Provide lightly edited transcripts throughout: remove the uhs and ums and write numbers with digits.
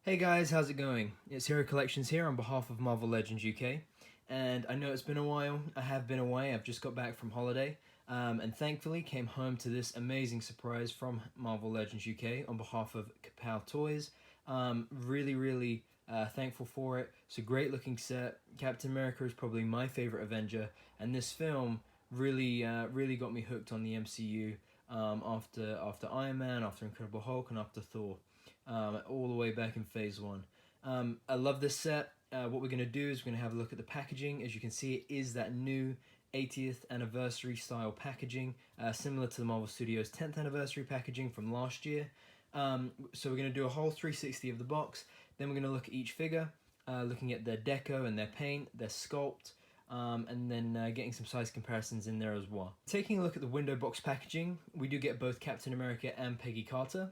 Hey guys, how's it going? It's Hero Collections here on behalf of Marvel Legends UK, and I know it's been a while. I have been away. I've just got back from holiday, and thankfully came home to this amazing surprise from Marvel Legends UK on behalf of Kapow Toys. Really thankful for it. It's a great looking set. Captain America is probably my favorite Avenger, and this film really got me hooked on the MCU after Iron Man, after Incredible Hulk, and after Thor. All the way back in Phase 1. I love this set. What we're going to do is we're going to have a look at the packaging. As you can see, it is that new 80th anniversary style packaging, similar to the Marvel Studios 10th anniversary packaging from last year. So we're going to do a whole 360 of the box. Then we're going to look at each figure, looking at their deco and their paint, their sculpt, and then getting some size comparisons in there as well. Taking a look at the window box packaging, we do get both Captain America and Peggy Carter.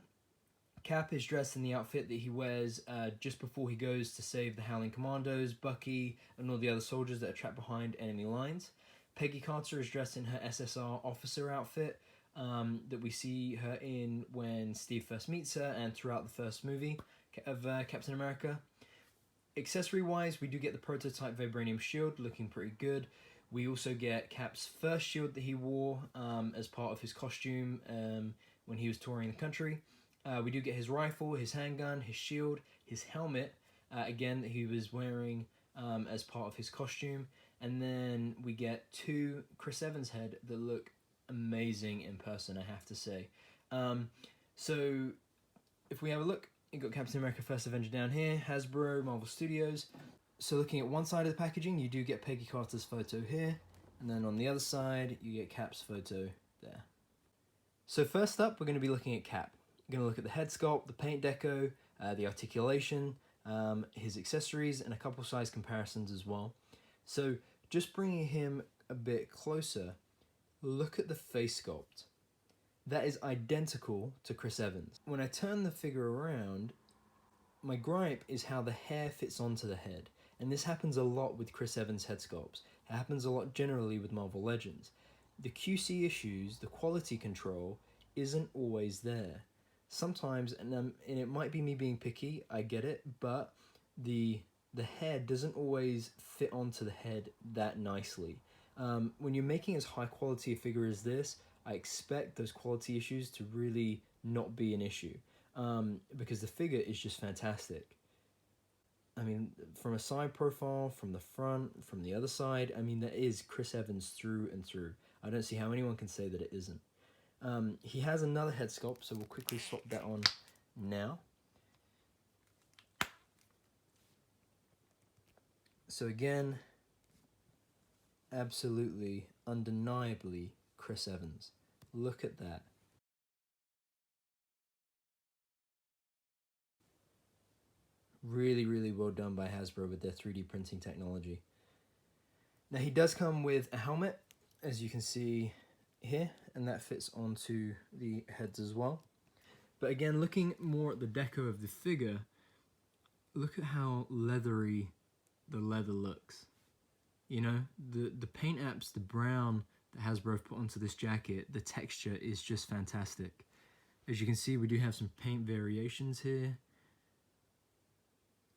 Cap is dressed in the outfit that he wears just before he goes to save the Howling Commandos, Bucky, and all the other soldiers that are trapped behind enemy lines. Peggy Carter is dressed in her SSR officer outfit that we see her in when Steve first meets her and throughout the first movie of Captain America. Accessory-wise, we do get the prototype Vibranium Shield, looking pretty good. We also get Cap's first shield that he wore as part of his costume when he was touring the country. We do get his rifle, his handgun, his shield, his helmet, again, that he was wearing as part of his costume. And then we get two Chris Evans head that look amazing in person, I have to say. So if we have a look, you've got Captain America First Avenger down here, Hasbro, Marvel Studios. So looking at one side of the packaging, you do get Peggy Carter's photo here. And then on the other side, you get Cap's photo there. So first up, we're going to be looking at Cap. We're going to look at the head sculpt, the paint deco, the articulation, his accessories, and a couple size comparisons as well. So just bringing him a bit closer, look at the face sculpt. That is identical to Chris Evans. When I turn the figure around, my gripe is how the hair fits onto the head. And this happens a lot with Chris Evans' head sculpts. It happens a lot generally with Marvel Legends. The QC issues, the quality control, isn't always there. Sometimes, and it might be me being picky, I get it, but the head doesn't always fit onto the head that nicely. When you're making as high quality a figure as this, I expect those quality issues to really not be an issue, because the figure is just fantastic. I mean, from a side profile, from the front, from the other side, I mean, that is Chris Evans through and through. I don't see how anyone can say that it isn't. He has another head sculpt, so we'll quickly swap that on now. So again, absolutely, undeniably Chris Evans. Look at that. Really well done by Hasbro with their 3D printing technology. Now he does come with a helmet, as you can see here, and that fits onto the heads as well. But again, looking more at the deco of the figure, look at how leathery the leather looks. You know, the paint apps, the brown that Hasbro have put onto this jacket, the texture is just fantastic. As you can see, we do have some paint variations here.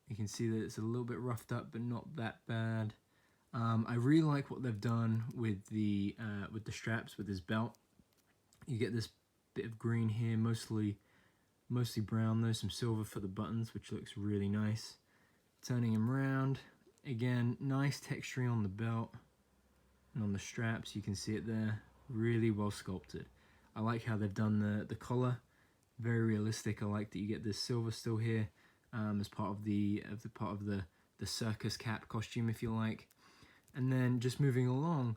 You can see that it's a little bit roughed up, but not that bad. I really like what they've done with the straps, with his belt. You get this bit of green here, mostly brown though, some silver for the buttons, which looks really nice. Turning him around, again, nice texturing on the belt and on the straps. You can see it there, really well sculpted. I like how they've done the collar, very realistic. I like that you get this silver still here as part of the circus Cap costume, if you like. And then just moving along,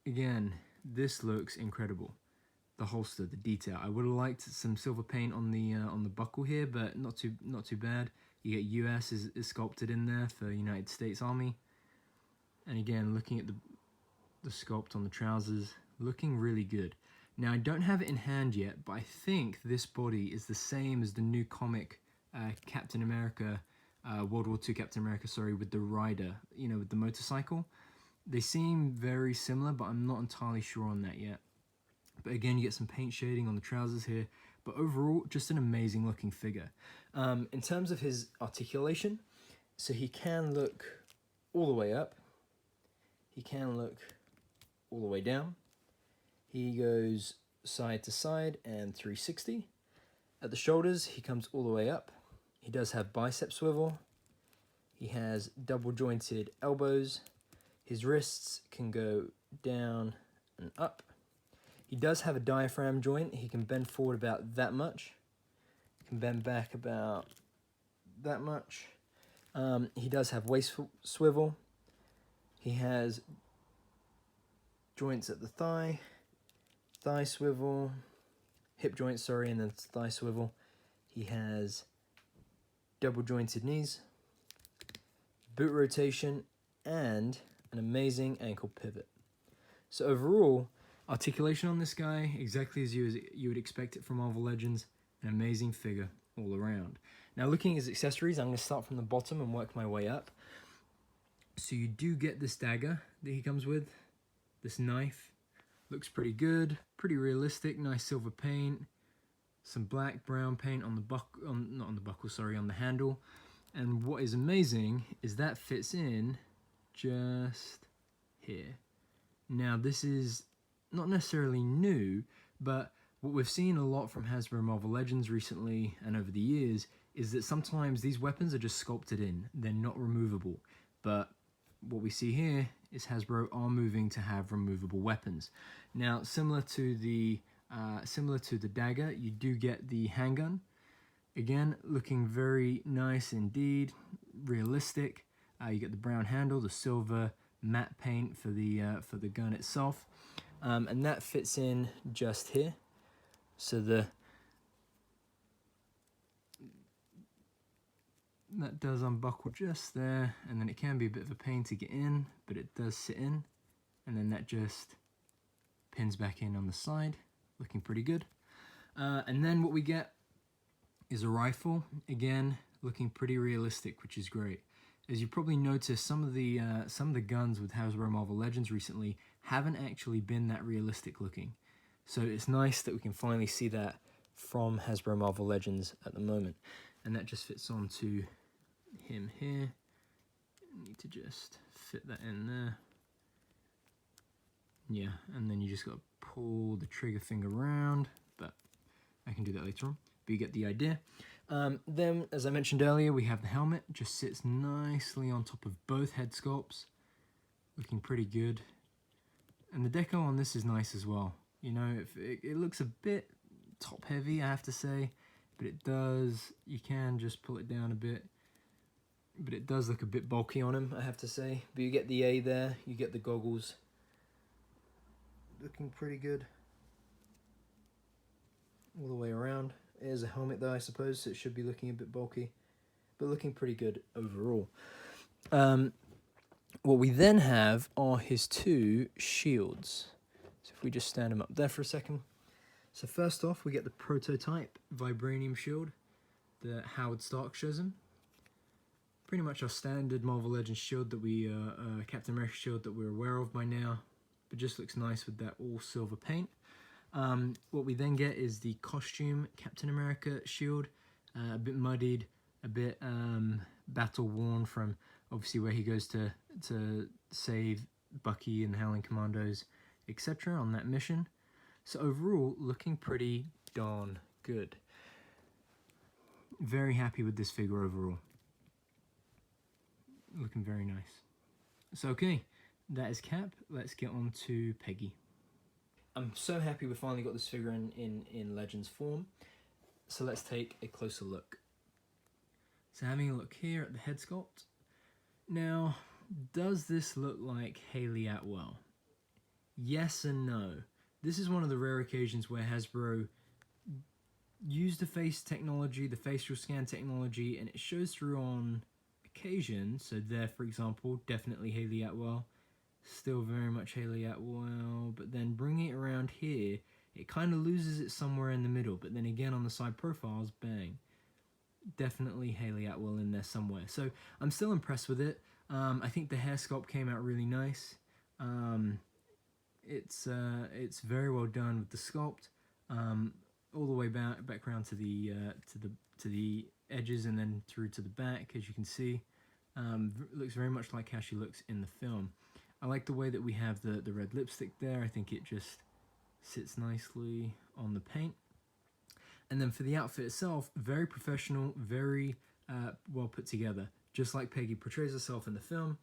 again, this looks incredible. The holster, the detail. I would have liked some silver paint on the buckle here, but not too bad. You get US is sculpted in there for United States Army. And again, looking at the sculpt on the trousers, looking really good. Now I don't have it in hand yet, but I think this body is the same as the new comic Captain America. World War II Captain America, sorry, with the rider, you know, with the motorcycle. They seem very similar, but I'm not entirely sure on that yet. But again, you get some paint shading on the trousers here, But overall, just an amazing looking figure. In terms of his articulation, so he can look all the way up. He can look all the way down. He goes side to side and 360. At the shoulders, he comes all the way up. He does have bicep swivel. He has double jointed elbows. His wrists can go down and up. He does have a diaphragm joint. He can bend forward about that much. He can bend back about that much. He does have waist swivel. He has joints at the thigh swivel, hip joint, sorry, and then thigh swivel. He has double jointed knees, boot rotation, and an amazing ankle pivot. So overall, articulation on this guy, exactly as you would expect it from Marvel Legends, an amazing figure all around. Now looking at his accessories, I'm going to start from the bottom and work my way up. So you do get this dagger that he comes with, this knife. Looks pretty good, pretty realistic, nice silver paint, some black brown paint on the on the handle. And what is amazing is that fits in just here. Now this is not necessarily new, but what we've seen a lot from Hasbro Marvel Legends recently and over the years is that sometimes these weapons are just sculpted in, they're not removable. But what we see here is Hasbro are moving to have removable weapons. Now, similar to the dagger, you do get the handgun. Again, looking very nice indeed, realistic. You get the brown handle, the silver matte paint for the gun itself, and that fits in just here. So that does unbuckle just there, and then it can be a bit of a pain to get in, but it does sit in, and then that just pins back in on the side, looking pretty good. And then what we get is a rifle, again looking pretty realistic, which is great. As you probably noticed, some of the guns with Hasbro Marvel Legends recently haven't actually been that realistic looking, so it's nice that we can finally see that from Hasbro Marvel Legends at the moment. And that just fits onto him here. Need to just fit that in there. Yeah, and then you just got to pull the trigger finger around, but I can do that later on. But you get the idea. Then, as I mentioned earlier, we have the helmet. Just sits nicely on top of both head sculpts. Looking pretty good. And the deco on this is nice as well. You know, it looks a bit top heavy, I have to say. But it does, you can just pull it down a bit. But it does look a bit bulky on him, I have to say. But you get the A there, you get the goggles. Looking pretty good. All the way around. It is a helmet though, I suppose, so it should be looking a bit bulky. But looking pretty good overall. What we then have are his two shields. So if we just stand him up there for a second. So first off, we get the prototype Vibranium Shield that Howard Stark shows him. Pretty much our standard Marvel Legends shield that we, Captain America shield that we're aware of by now, but just looks nice with that all silver paint. What we then get is the costume Captain America shield, a bit muddied, a bit battle worn from obviously where he goes to save Bucky and the Howling Commandos, etc. on that mission. So overall, looking pretty darn good. Very happy with this figure overall. Looking very nice. So okay, that is Cap. Let's get on to Peggy. I'm so happy we finally got this figure in Legends form. So let's take a closer look. So having a look here at the head sculpt. Now, does this look like Haley Atwell? Yes and no. This is one of the rare occasions where Hasbro used the face technology, the facial scan technology, and it shows through on occasion. So there, for example, definitely Haley Atwell. Still very much Haley Atwell. But then bringing it around here, it kind of loses it somewhere in the middle. But then again on the side profiles, bang. Definitely Haley Atwell in there somewhere. So I'm still impressed with it. I think the hair sculpt came out really nice. It's very well done with the sculpt. all the way back around to the edges and then through to the back, as you can see. Looks very much like how she looks in the film. I like the way that we have the red lipstick there. I think it just sits nicely on the paint. And then for the outfit itself, very professional, very well put together, just like Peggy portrays herself in the film.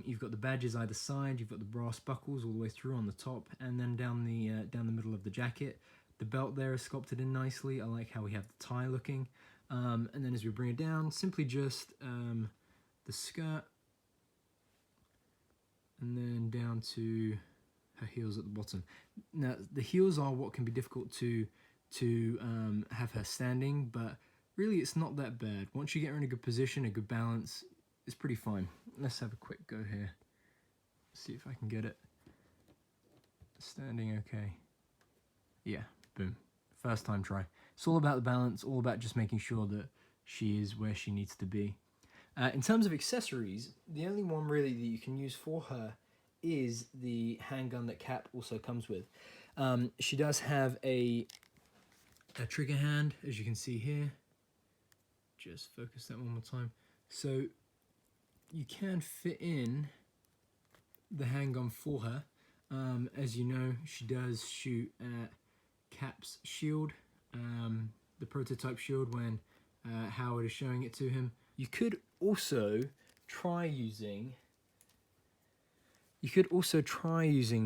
You've got the badges either side, you've got the brass buckles all the way through on the top, and then down the middle of the jacket. The belt there is sculpted in nicely. I like how we have the tie looking. And then as we bring it down, simply just the skirt, and then down to her heels at the bottom. Now, the heels are what can be difficult to have her standing, but really it's not that bad. Once you get her in a good position, a good balance, it's pretty fine. Let's have a quick go here. See if I can get it standing okay. Yeah, boom. First time try. It's all about the balance, all about just making sure that she is where she needs to be. In terms of accessories, the only one really that you can use for her is the handgun that Cap also comes with. She does have a trigger hand, as you can see here. Just focus that one more time. So you can fit in the handgun for her. As you know, she does shoot at Cap's shield, the prototype shield, when Howard is showing it to him. You could also try using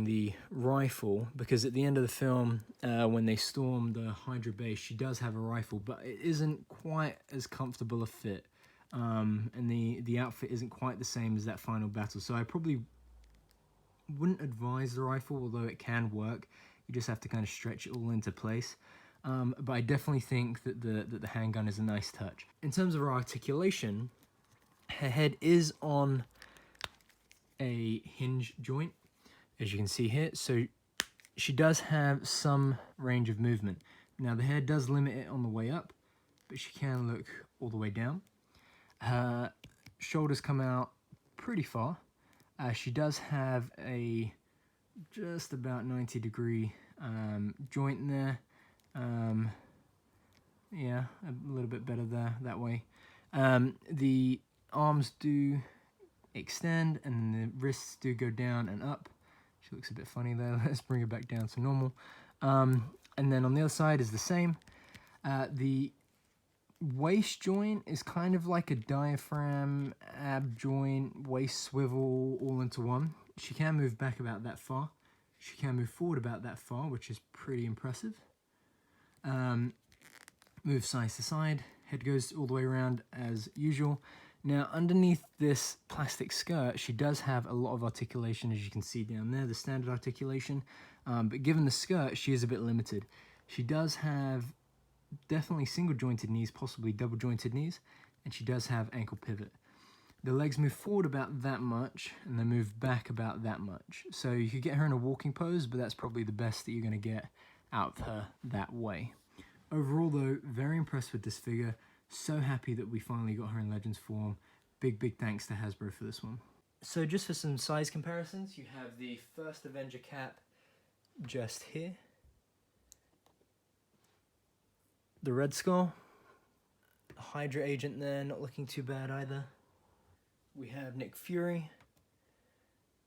the rifle, because at the end of the film, when they storm the Hydra base, she does have a rifle, but it isn't quite as comfortable a fit, and the outfit isn't quite the same as that final battle. So I probably wouldn't advise the rifle, although it can work. You just have to kind of stretch it all into place. But I definitely think that the handgun is a nice touch. In terms of her articulation, her head is on a hinge joint, as you can see here, so she does have some range of movement. Now the hair does limit it on the way up, but she can look all the way down. Her shoulders come out pretty far. She does have a just about 90-degree joint there. Yeah, a little bit better there that way. The arms do extend and the wrists do go down and up. She looks a bit funny there. Let's bring her back down to normal. And then on the other side is the same. The waist joint is kind of like a diaphragm, ab joint, waist swivel all into one. She can move back about that far. She can move forward about that far, which is pretty impressive. Move side to side. Head goes all the way around as usual. Now, underneath this plastic skirt, she does have a lot of articulation, as you can see down there, the standard articulation. But given the skirt, she is a bit limited. She does have definitely single-jointed knees, possibly double-jointed knees, and she does have ankle pivot. The legs move forward about that much, and they move back about that much. So you could get her in a walking pose, but that's probably the best that you're going to get out of her that way. Overall, though, very impressed with this figure. So happy that we finally got her in Legends form. Big thanks to Hasbro for this one. So just for some size comparisons, you have the first Avenger Cap just here. The Red Skull. Hydra agent there, not looking too bad either. We have Nick Fury.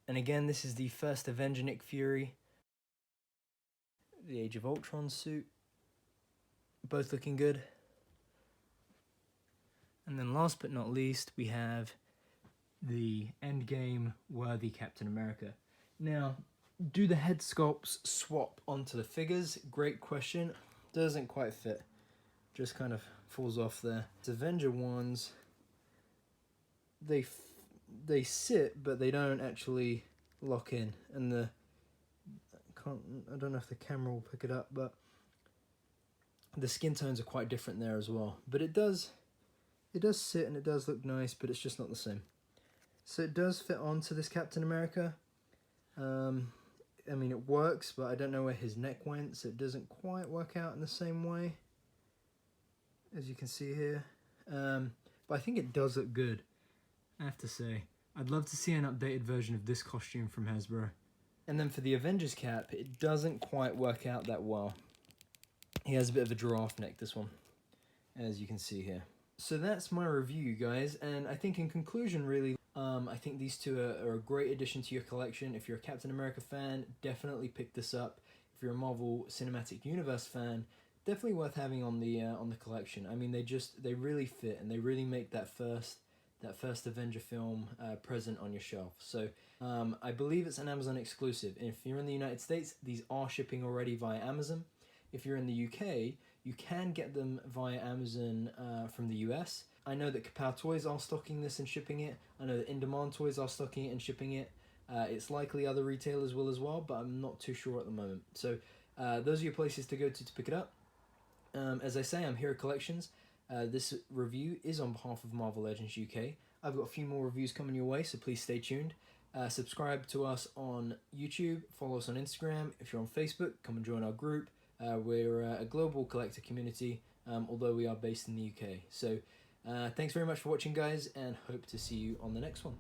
And again, this is the first Avenger Nick Fury. The Age of Ultron suit. Both looking good. And then last but not least, we have the Endgame worthy Captain America. Now, do the head sculpts swap onto the figures? Great question. Doesn't quite fit. Just kind of falls off there. The Avenger ones, they sit, but they don't actually lock in. And I don't know if the camera will pick it up, but the skin tones are quite different there as well. But it does sit and it does look nice, but it's just not the same. So it does fit onto this Captain America. I mean, it works, but I don't know where his neck went, so it doesn't quite work out in the same way, as you can see here. But I think it does look good, I have to say. I'd love to see an updated version of this costume from Hasbro. And then for the Avengers cap, it doesn't quite work out that well. He has a bit of a giraffe neck, this one, as you can see here. So that's my review, guys, and I think in conclusion, really, I think these two are a great addition to your collection. If you're a Captain America fan, definitely pick this up. If you're a Marvel Cinematic Universe fan, definitely worth having on the collection. I mean, they really fit, and they really make that first Avenger film present on your shelf. So I believe it's an Amazon exclusive. And if you're in the United States, these are shipping already via Amazon. If you're in the UK, you can get them via Amazon from the US. I know that Kapow Toys are stocking this and shipping it. I know that In Demand Toys are stocking it and shipping it. It's likely other retailers will as well, but I'm not too sure at the moment. So those are your places to go to pick it up. As I say, I'm Hero Collections. This review is on behalf of Marvel Legends UK. I've got a few more reviews coming your way, so please stay tuned. Subscribe to us on YouTube, follow us on Instagram. If you're on Facebook, come and join our group. We're a global collector community, although we are based in the UK. So thanks very much for watching, guys, and hope to see you on the next one.